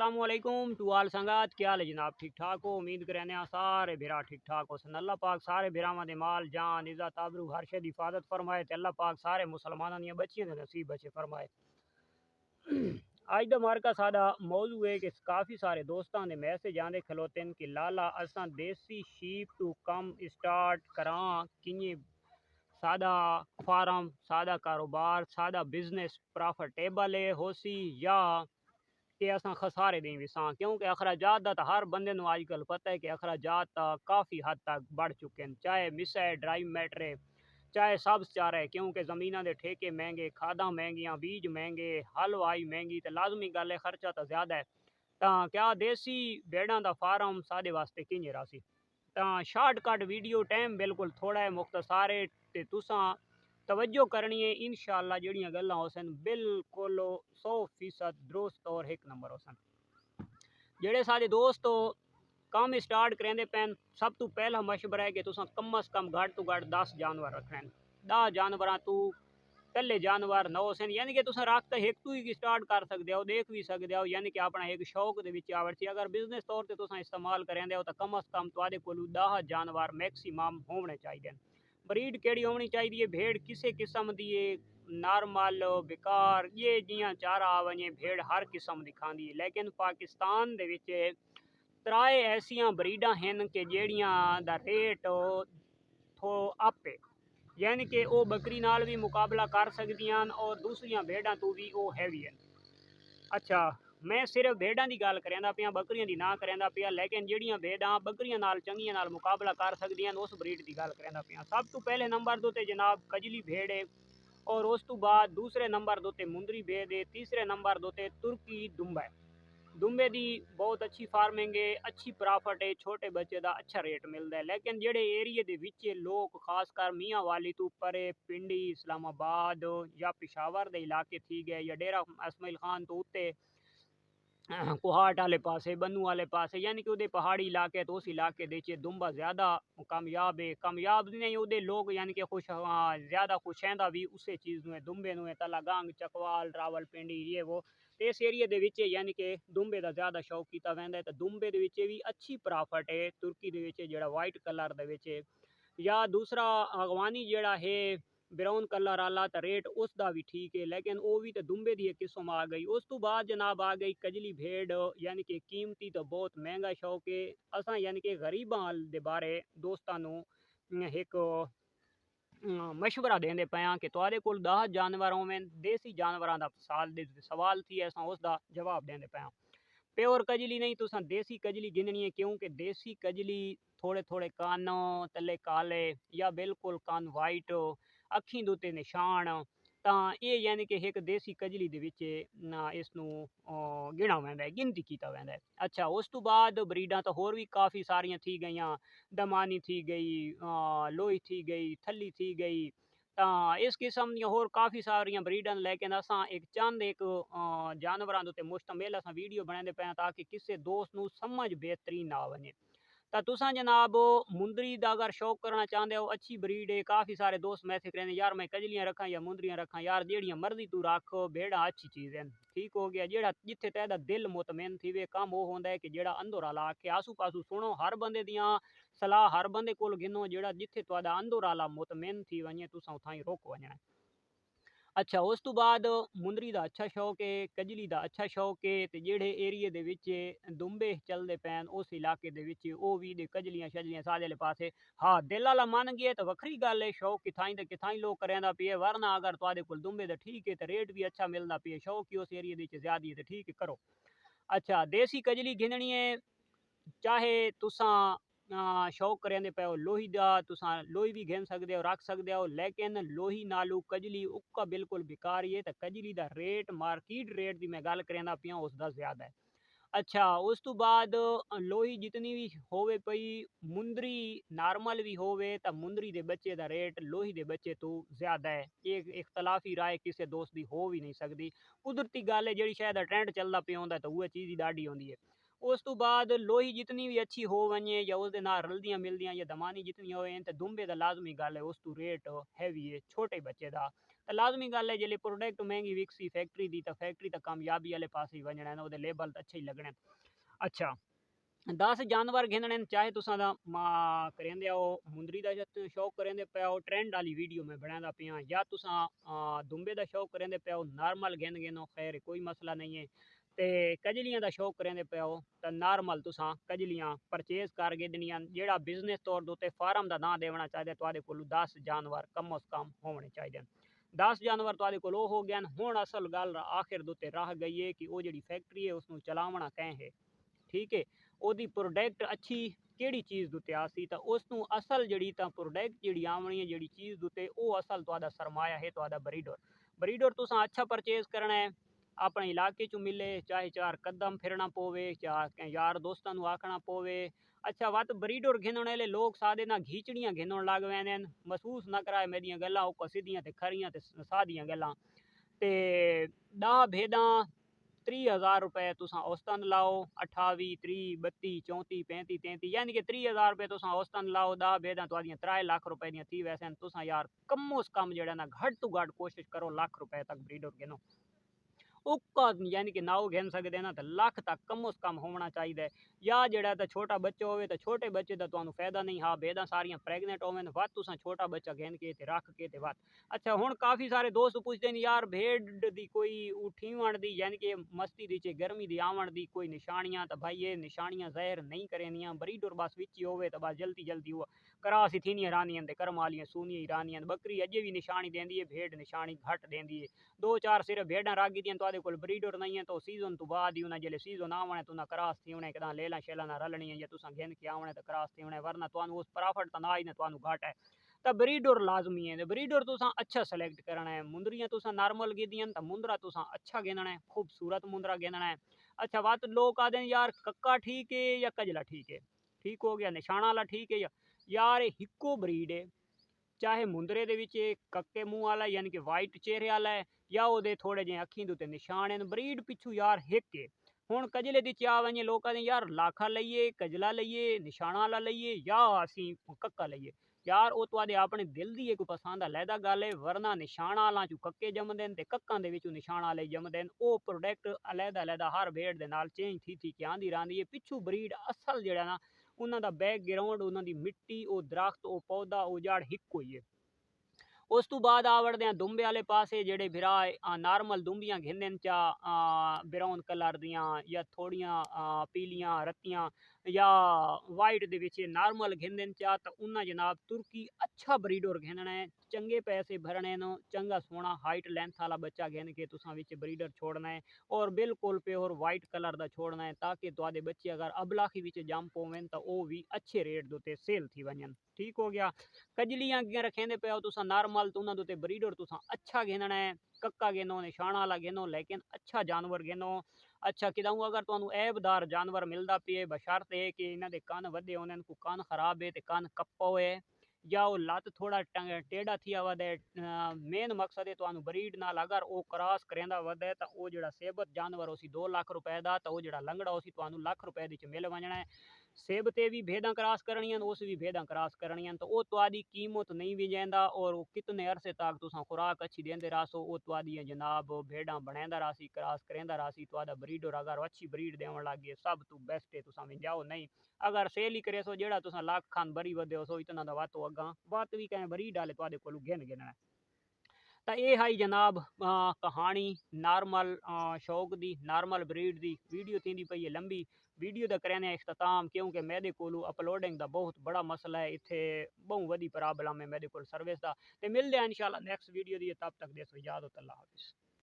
अस्सलाम वालेकुम टू आल संगात। क्या हाल है जनाब? ठीक ठाक हो? उम्मीद करने सारे बिरा ठीक ठाक हो। अल्लाह पाक सारे बिरावां दे माल जान इज्जत आबरू हर शे दी हिफाजत फरमाए ते अल्लाह पाक सारे मुसलमानां दियां बच्चियां दे नसीब बचे फरमाए। अज दा मार्का सादा मौजू है कि काफ़ी सारे दोस्तां दे मैसेज आंदे खलोते हैं कि लाला असां देसी शीप टू कम स्टार्ट करां कि'यां सादा फार्म सादा कारोबार सादा बिजनेस प्रॉफिटेबल है होसी या कि असां खसारे दें विसां, क्योंकि अखराजात दा तो हर बंदे नूं अजकल पता है कि अखराजात काफ़ी हद तक बढ़ चुके हैं। चाहे मिस है ड्राइव मैटर है, चाहे सब्स चारा है, क्योंकि ज़मीना दे ठेके महंगे, खादा महंगियां, बीज महंगे, हलवाई महंगी, तो लाजमी गल है खर्चा तो ज़्यादा है। तो क्या देसी भेड़ां दा फार्म सादे वास्ते कि'यां रासी? तो शार्टकट वीडियो टाइम बिल्कुल थोड़ा है, मुख्तसार है ते तुसां तवज्जो करनी है। इंशाअल्लाह जड़ियां गल्लां होसन बिल्कुल 100% दुरुस्त और एक नंबर होसन। जेड़े सारे दोस्त काम स्टार्ट करेंदे पैन, सब तो पहला मशवरा है कि तुसां कम अज कम घट तो घट 10 जानवर रखने। 10 जानवर तू पहले जानवर नौ सन, यानी कि तुम रख तो एक तू ही स्टार्ट कर सकते हो, देख भी सकते हो, यानी कि अपना एक शौक के आवड़ती। अगर बिजनेस तौर पर तुम इस्तेमाल करेंदे हो तो कम अज कम तुहाडे कोल 10 जानवर मैक्सीमम होने चाहिए। ब्रीड केड़ी होनी चाहिए? भेड़ किसी किस्म की नॉर्मल बेकार ये जियां चारा आ वने, भेड़ हर किस्म की खाती है, लेकिन पाकिस्तान दे विच त्राए ऐसियां ब्रीडां हैं कि जेड़ियां दा रेट थो अप है, यानी कि वो बकरी नाल भी मुकाबला कर सकदियां और दूसरियां भेड़ां तो भी वो हैवी हैं। अच्छा, मैं सिर्फ भेड़ां की गल करेंदा पिया, बकरियां की ना करेंदा पिया, लेकिन जेड़ियां भेड़ां बकरियां नाल चंगियां नाल मुकाबला कर सकदियां उस ब्रीड की गल करेंदा पिया। सब तो पहले नंबर दो ते जनाब कजली भेड़ है, और उस तो बाद दूसरे नंबर दो ते मुंदरी भेड़ है, तीसरे नंबर दो ते तुर्की दुम्बा है। दुम्बे की बहुत अच्छी फार्मिंग है, अच्छी प्रॉफिट है, छोटे बच्चे का अच्छा रेट मिलता है। लेकिन जेड़े एरिए के विच लोग खासकर मियाँ वाली तो परे पिंडी इस्लामाबाद या पिशावर के इलाके थी गए या डेरा इसमाइल खान तो उत्ते कोहाट वाले पासे बन्नू वाले पासे, यानी कि उदे पहाड़ी इलाके तो उस इलाके दे दुम्बा ज़्यादा कामयाब है। कामयाब नहीं उदे लोग यानी कि खुश ज़्यादा खुशैंदा भी उसे चीज़ में दुम्बे नु तलागंग चकवाल रावलपिंडी ये वो। तो इस एरिए दे विच यानी कि दुम्बे का ज़्यादा शौक किया वैंदा है। तो दुम्बे दे विच भी अच्छी प्रॉफिट है। तुर्की दे विच जेड़ा वाइट कलर दे विच या दूसरा अगवानी जेड़ा है ब्राउन कलर वाला, तो रेट उसका भी ठीक है, लेकिन वो भी तो दुम्बे की एक किस्म आ गई। उस तो बाद जनाब आ गई कजली भेड़, यानी कि कीमती तो बहुत महंगा शौक है। असा यानी कि गरीबां दे बारे दोस्तां नू एक मशवरा देंदे पाया कि तुहाडे कोल 10 जानवर होवन, देसी जानवरां दा सवाल थी, असां उसका जवाब देंदे पाया। प्योर कजली नहीं, तुसां देसी कजली गिननी है, क्योंकि देसी कजली थोड़े थोड़े कान तले काले या बिल्कुल कान वाइट, अखी दे उत्ते निशान, ਤਾਂ ਇਹ ਯਾਨੀ ਕਿ ਇੱਕ ਦੇਸੀ ਕਜਲੀ ਦੇ ਵਿੱਚ ਨਾ ਇਸ ਨੂੰ ਗਿਣਾ ਵੈਂਦਾ ਹੈ, ਗਿਣਤੀ ਕੀਤਾ ਵੈਂਦਾ ਹੈ। ਅੱਛਾ, ਉਸ ਤੋਂ ਬਾਅਦ ਬਰੀਡਾਂ ਤਾਂ ਹੋਰ ਵੀ ਕਾਫੀ ਸਾਰੀਆਂ ਥੀ ਗਈਆਂ, ਦਮਾਨੀ ਥੀ ਗਈ, ਲੋਈ ਥੀ ਗਈ, ਥੱਲੀ ਥੀ ਗਈ, ਤਾਂ ਇਸ ਕਿਸਮ ਦੀਆਂ ਹੋਰ ਕਾਫੀ ਸਾਰੀਆਂ ਬਰੀਡਾਂ, लेकिन असां एक चंद एक जानवरां दे उत्ते मुश्तमिल असां वीडियो बनाते पे ताकि किसी दोस्त नू समझ बेहतरीन आ वने। तो तुसां जनाब मुंदरी का अगर शौक करना चाहते हो, अच्छी ब्रीड है, काफ़ी सारे दोस्त मैसेज करेंगे यार मैं कजलियाँ रखा या मुंदरियाँ रखा, यार जेड़ियां मर्जी तू रख, भेड़ा अच्छी चीज़ है। ठीक हो गया, जेड़ा जिथे तेरा दिल मुतमैन थी वे काम वो होंदा है कि जेड़ा अंदर आला आखे आसू पासू सुनो हर बंदे दियां सलाह, हर बंदे कोल गिनो, जेड़ा जिथे तुहाडा अंदर आला मुतमैन थी वने तुसां उथां ही रोक वजना। अच्छा, उस तो बाद मुंदरी का अच्छा शौक है, कजली का अच्छा शौक है, तो जेड़े एरिए दे विच दुम्बे चलते पैन उस इलाके दे विच वो भी कजलियां शजलियां सारे आले पासे। हाँ, दिल आला मन गया तो वखरी गल है, शौक किथाई तो किथाई लोग करेंदा पिए, वरना अगर तुहाडे कोल दुम्बे तो ठीक है, तो रेट भी अच्छा मिलता पिए, शौक ही उस एरिए दे ज्यादा है तो ठीक है करो। अच्छा, देसी कजली गिननी है, चाहे तुसां शौक करेंदे पे हो लोही का, तुसां लोही भी गिन सकते हो रख सकते हो, लेकिन लोही नालू कजली उक्का बिल्कुल बेकार ही है। तो कजली का रेट मार्केट रेट की मैं गल करेंदा पिया उसका ज़्यादा है। अच्छा, उस तो बाद लोही जितनी भी होवे पई, मुंदरी नॉर्मल भी होवे तो मुंदरी दे बच्चे का रेट लोही दे बच्चे तो ज़्यादा है। एक इख्तलाफी राय किसी दोस्त की हो भी नहीं सकती, कुदरती गल है, जी शायद ट्रेंड चलता पे होंदा तो वह चीज़ ही डाढ़ी होंदी है। उस तो बाद लोही जितनी भी अच्छी हो वने या उसके नाल रलदियां मिलदियां या दमानी जितनी होवे तो दुम्बे का लाजमी गल है उस तो रेट हैवी है छोटे बच्चे का। तो लाजमी गल है जिसले प्रोडक्ट महंगी विकसी फैक्ट्री दी तो फैक्ट्री तो कामयाबी वाले पास ही वजना है, वो लेबल तो अच्छे ही लगने। अच्छा 10 जानवर गिनने चाहे तुसा दा करेंदे आओ मुंदरी दा शौक करेंदे पे आओ ट्रेंड वाली वीडियो में बनांदा पिया, या तुसा दुंबे दा शौक करेंदे पे आओ नॉर्मल गिनो खैर कोई मसला नहीं है। ते कजलियां दा शौक करेंदे पे आओ तो नॉर्मल तुसा कजलियां परचेज कर गिननियां। जेड़ा बिजनेस तौर दे फार्म दा नाम देवना चाहिए तुहाडे कोल 10 जानवर कम अज कम होने चाहिए। 10 जानवर तुहाडे कोल हो गए। हुण असल गल आखिर दुते रह गई है कि वो जी फैक्ट्री है उसनू चलावना कैं है, ठीक है। ਉਹਦੀ ਪ੍ਰੋਡਕਟ ਅੱਛੀ ਕਿਹੜੀ ਚੀਜ਼ ਦੇ ਉੱਤੇ ਆਸੀ ਤਾਂ ਉਸ ਨੂੰ ਅਸਲ ਜਿਹੜੀ ਤਾਂ ਪ੍ਰੋਡਕਟ ਜਿਹੜੀ ਆਵਣੀ ਹੈ ਜਿਹੜੀ ਚੀਜ਼ ਦੇ ਉੱਤੇ ਉਹ ਅਸਲ ਤੁਹਾਡਾ ਸਰਮਾਇਆ ਹੈ ਤੁਹਾਡਾ ਬਰੀਡਰ ਤੁਸੀਂ ਅੱਛਾ ਪਰਚੇਜ਼ ਕਰਨਾ ਹੈ ਆਪਣੇ ਇਲਾਕੇ 'ਚ ਮਿਲੇ ਚਾਹੇ 4 ਕਦਮ ਫਿਰਨਾ ਪਵੇ ਚਾਹੇ ਯਾਰ ਦੋਸਤਾਂ ਨੂੰ ਆਖਣਾ ਪਵੇ। अच्छा वत बरीडोर घिनण वाले लोग सादे ना घीचड़ियां घिनण लग वेंदे हन, महसूस ना कराए मेरियां गल्लां ओ सीधियां ते खरियां ते सादियां गल्लां। ते 10 भेडां 30,000 रुपए तुसा औसतन लाओ, 28 30 32 34 35 33 यानी कि 30,000 रुपए तुसा औसतन लाओ। 10 भेडां तुहाडियां 3 लाख रुपए दियां थी वैसन। तुसा यार कमो से कम जेड़ा ना घट तो घट कोशिश करो लाख रुपए तक बरीडोर गिनो। उक्का यानी कि नाव गिन सकते ना तो लाख तक कमो से कम होना चाहिए। या जड़ा तो छोटा बच्चा हो तो छोटे बच्चे का तुहानू फायदा नहीं। हाँ भेडां सारियां प्रेगनेंट होवन वत तुसा छोटा बच्चा गिन के ते रख के ते वत। अच्छा हुण काफ़ी सारे दोस्त पूछते हैं यार भेड़ दी कोई उठीवण दी यानी कि मस्ती दी गर्मी दी आवण दी कोई निशानियां तो भाई ये निशानियां ज़ाहिर नहीं करेनियां। बरीडोर बस विच ही होवे तो बस जल्दी जल्दी हुआ करास ही थीनियां रानियां ते करम वालियां सूनियां ही रानियां। बकरी अजे भी निशानी देंदी है, भेड़ निशानी घट देंदी है। 2-4 सिर्फ भेडां रागी दियां तुहाडे कोल बरीडर नहीं है तो सीजन तो बाद ही उन्हें जिले सीजन आवणे तो उन्हें क्रॉस थी उन्हें कदा लेला शेला ना रलनी है या तुसा गिन के आवणे तो क्रॉस थी उन्हें वरना तुहानू उस प्रॉफिट तो ना ही ना तुहानू घाटा है। तो बरीडर लाजमी है। बरीडर तुसा अच्छा सेलेक्ट करना है। मुंदरियां तुसा नॉर्मल गिदियां तो मुंदरा तुसा अच्छा गिनना है, खूबसूरत मुंदरा गिनना है। अच्छा बात लोग आते हैं यार कक्का ठीक है या कजला ठीक है, ठीक हो गया निशाना वाला ठीक है। या यार हिक्को ब्रीड है चाहे मुंदरे दे विच कक्के मुंह वाला यानी कि वाइट चेहरे वाला है या वो थोड़े जे अखीं दे निशान हैं ब्रीड पिछू यार हिक है। हुण कजले दी चाह वने लोग आते यार लाखा लईए कजला लईए निशाना वाला लईए या असी कक्का लईए। यार वो तुहाडे अपने दिल दी एक पसंद अलहदा गल है। वरना निशाना वाला चू कक्के जमदे ते कक्कां दे विचों निशाना वाले जमदे। वो प्रोडक्ट अलहदा अलहदा हर भेड़ दे नाल चेंज थी के आंदी रहिंदी है। पिछू ब्रीड असल जेड़ा ना उन्हां दा बैकग्राउंड उन्हां दी मिट्टी वो दरख्त वो पौधा वो जड़ हिक होई है। उस तो बाद आवड़ते हैं दुंबे वाले पासे जेडे बिरा नॉर्मल दुंबियां घिनन चा ब्राउन कलर दियां या थोड़ियां पीलियां रत्तियां या वाइट दे विच नॉर्मल घिनन चा तो उन्हें जनाब तुर्की अच्छा ब्रीडर घिनना है। चंगे पैसे भरने नो चंगा सोना हाइट लेंथ वाला बच्चा घिन के तुसा विच ब्रीडर छोड़ना है और बिल्कुल प्योर वाइट कलर का छोड़ना है ताकि तुहाडे बच्चे अगर अबलाखी विच जम पवन तो वो भी अच्छे रेट दे सेल थी वजन। ठीक हो गया। कजलियां रखेंदे पे तुसा नॉर्मल तो उन्होंने तो ब्रीडर तुसा अच्छा गिनना है। कक्का गिनो निशाना वाला गिनो लेकिन अच्छा जानवर गिनो। अच्छा किदाऊँ अगर तुहानू ऐबदार जानवर मिलता पे बशर्ते है कि इन्हों के कन वधे होने को कन खराब है तो कन कप्पो है या वो लत थोड़ा टेढ़ा थी वधे। मेन मकसद है तुहानू ब्रीड नाल अगर वो क्रॉस करेंदा वधे तो वो जो सेबत जानवर उसी 2 लाख रुपए का तो वो जो लंगड़ा उसी तुहानू लाख रुपए दी मिल वजना है। सेब ते भी भेडां क्रॉस करनियां उस भी भेडां क्रॉस करनियां तो वो तुहाडी कीमत नहीं भी जांदा और कितने अरसे तक तुसा खुराक अच्छी देंदे रहो वो तुहाडी जनाब भेडां बनांदा रही क्रॉस करेंदा रही। तुहाडा ब्रीडर अगर अच्छी ब्रीड देवन लग गए सब तो बेस्ट है तुसा में जाओ नहीं अगर सेल ही करे सो जेड़ा तुसा लाख खान बरी वधे सो इतना दा वातो अगा बात भी कहें ब्रीड वाले तुहाडे कोल गिन गिनना है। तो ये है जनाब कहानी नॉर्मल शौक the normal breed the. Video थी पई है लंबी वीडियो का करने इख्तिताम क्योंकि मेरे को अपलोडिंग का बहुत बड़ा मसला है इतने बहुत वही प्रॉब्लम है मेरे को सर्विस का। तो मिलते हैं इंशाल्लाह नेक्स्ट वीडियो दी तब तक देसो इजाजत अल्लाह हाफिज़।